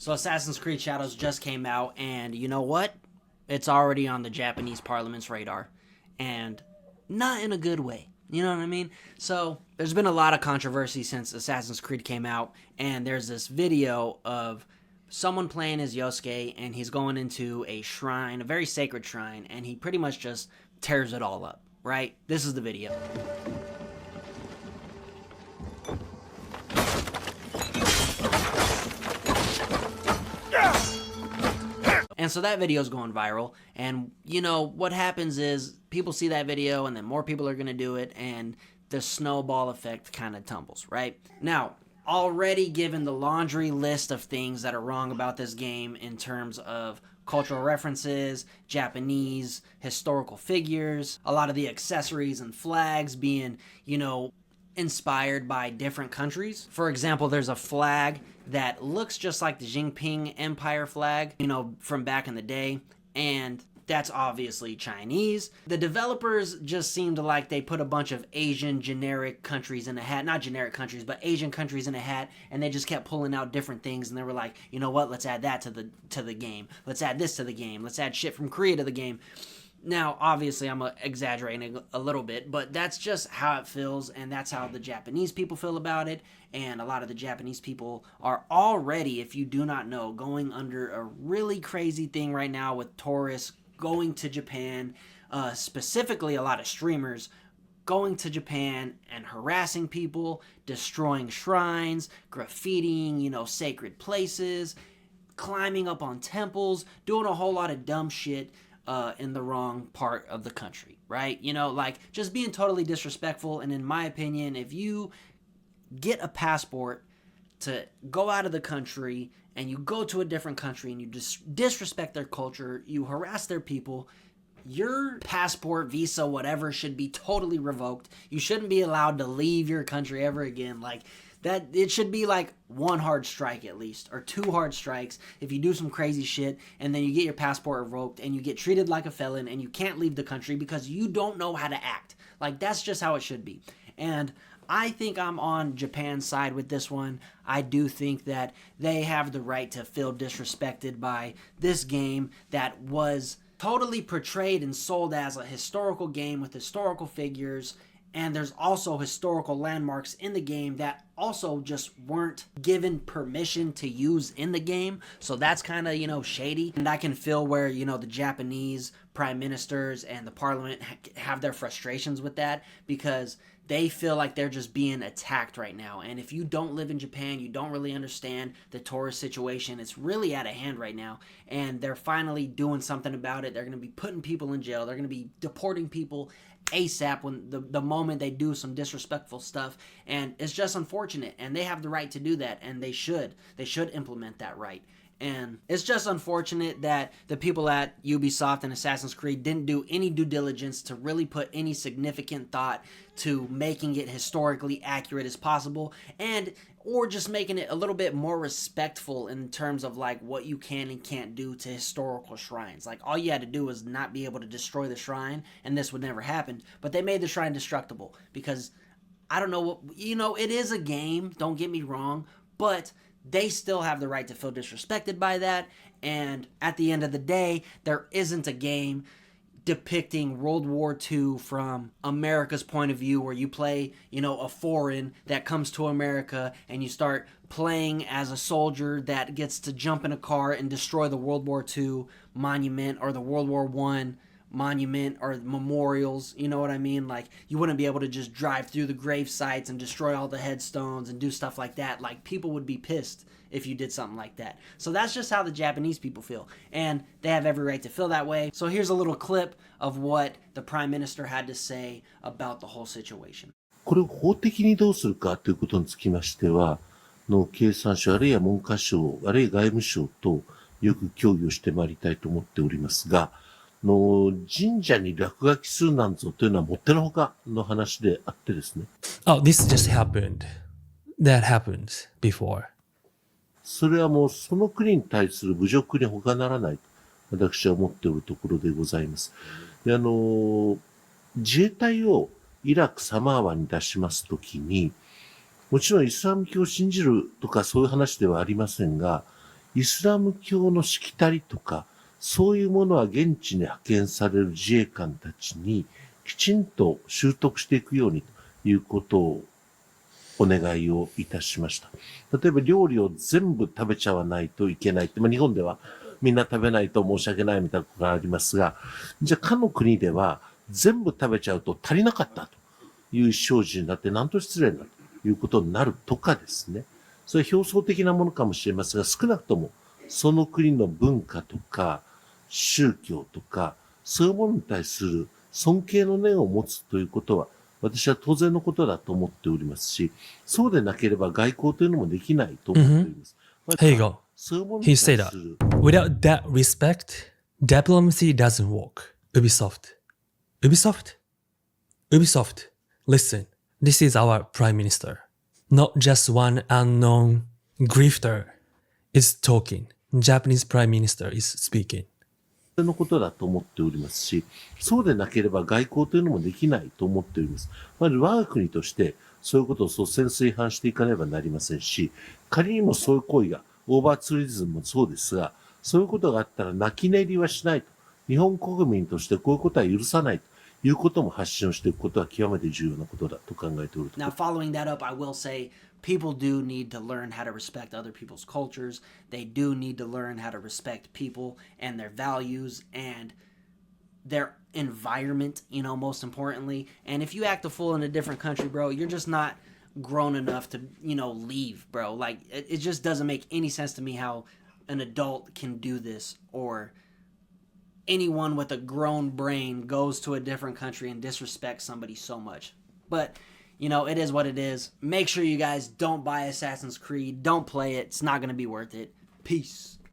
So Assassin's Creed Shadows just came out, and you know what? It's already on the Japanese parliament's radar, and not in a good way. You know what I mean? So there's been a lot of controversy since Assassin's Creed came out, and there's this video of someone playing as Yosuke, and he's going into a shrine, a very sacred shrine, and he pretty much just tears it all up, right? This is the video. And so that video is going viral, and you know what happens is people see that video, and then more people are going to do it, and the snowball effect kind of tumbles, right? Now, already given the laundry list of things that are wrong about this game in terms of cultural references, Japanese historical figures, a lot of the accessories and flags being, you know, inspired by different countries. For example, there's a flag that looks just like the Jinping Empire flag, you know, from back in the day, and that's obviously Chinese. The developers just seemed like they put a bunch of Asian generic countries in a hat, not generic countries, but Asian countries in a hat, and they just kept pulling out different things, and they were like, you know what, let's add that to the game. Let's add this to the game. Let's add shit from Korea to the game. Now, obviously, I'm exaggerating a little bit, but that's just how it feels, and that's how the Japanese people feel about it, and a lot of the Japanese people are already, if you do not know, going under a really crazy thing right now with tourists going to Japan, specifically a lot of streamers going to Japan and harassing people, destroying shrines, graffitiing, you know, sacred places, climbing up on temples, doing a whole lot of dumb shit in the wrong part of the country, right? You know, like just being totally disrespectful. And in my opinion, if you get a passport to go out of the country and you go to a different country and you disrespect their culture, you harass their people, your passport, visa, whatever should be totally revoked. You shouldn't be allowed to leave your country ever again. Like, that it should be like one hard strike at least, or two hard strikes if you do some crazy shit and then you get your passport revoked and you get treated like a felon and you can't leave the country because you don't know how to act. Like, that's just how it should be. And I think I'm on Japan's side with this one. I do think that they have the right to feel disrespected by this game that was totally portrayed and sold as a historical game with historical figures. And there's also historical landmarks in the game that also just weren't given permission to use in the game. So that's kind of, you know, shady. And I can feel where, you know, the Japanese prime ministers and the parliament have their frustrations with that, because they feel like they're just being attacked right now. And if you don't live in Japan, you don't really understand the tourist situation. It's really out of hand right now. And they're finally doing something about it. They're going to be putting people in jail. They're going to be deporting people ASAP when the moment they do some disrespectful stuff. And it's just unfortunate. And they have the right to do that. And they should implement that right. And it's just unfortunate that the people at Ubisoft and Assassin's Creed didn't do any due diligence to really put any significant thought to making it historically accurate as possible, and or just making it a little bit more respectful in terms of like what you can and can't do to historical shrines. Like, all you had to do was not be able to destroy the shrine and this would never happen. But they made the shrine destructible because, I don't know what, you know, it is a game, don't get me wrong, but they still have the right to feel disrespected by that. And at the end of the day, there isn't a game depicting World War II from America's point of view where you play, you know, a foreign that comes to America and you start playing as a soldier that gets to jump in a car and destroy the World War II monument or the World War I monument or memorials. You know what I mean? Like, you wouldn't be able to just drive through the grave sites and destroy all the headstones and do stuff like that. Like, people would be pissed if you did something like that. So that's just how the Japanese people feel, and they have every right to feel that way. So here's a little clip of what the Prime Minister had to say about the whole situation. これを法的にどうするかということにつきましては、経産省あるいは文科省あるいは外務省とよく協議をしてまいりたいと思っておりますが、神社に落書きするなんぞというのはもってのほかの話であってですね。Oh, this just happened. That happened before. それはもうその国に対する侮辱に他ならないと私は思っておるところでございます。で、自衛隊をイラクサマーワに出しますときに、もちろんイスラム教を信じるとかそういう話ではありませんが、イスラム教のしきたりとか、そういうものは現地に派遣される自衛官たちにきちんと習得していくようにということをお願いをいたしました。例えば料理を全部食べちゃわないといけないって、日本ではみんな食べないと申し訳ないみたいなことがありますが、じゃあかの国では全部食べちゃうと足りなかったという意思表示になってなんと失礼だということになるとかですね。それは表層的なものかもしれませんが、少なくともその国の文化とか宗教とか、そういうものに対する尊敬の念を持つということは、私は当然のことだと思っておりますし、そうでなければ外交というのもできないと思っております。Here you go. そういうもの He に said 対 that する without that respect, diplomacy doesn't work. Ubisoft. Ubisoft? Ubisoft. Listen, this is our prime minister. Not just one unknown grifter is talking. Japanese prime minister is speaking. のことだと思っておりますし、そうでなければ外交というのもできないと思っております。まず我が国としてそういうことを率先垂範していかねばなりませんし、仮にもそういう行為が、オーバーツーリズムもそうですが、そういうことがあったら泣き寝入りはしないと。日本国民としてこういうことは許さないということも発信をしていくことは極めて重要なことだと考えておると。Now, following that up, I will say people do need to learn how to respect other people's cultures. They do need to learn how to respect people and their values and their environment, most importantly. And if you act a fool in a different country, bro, you're just not grown enough to, leave, bro. Like, it just doesn't make any sense to me how an adult can do this, or anyone with a grown brain goes to a different country and disrespects somebody so much. But it is what it is. Make sure you guys don't buy Assassin's Creed. Don't play it. It's not going to be worth it. Peace.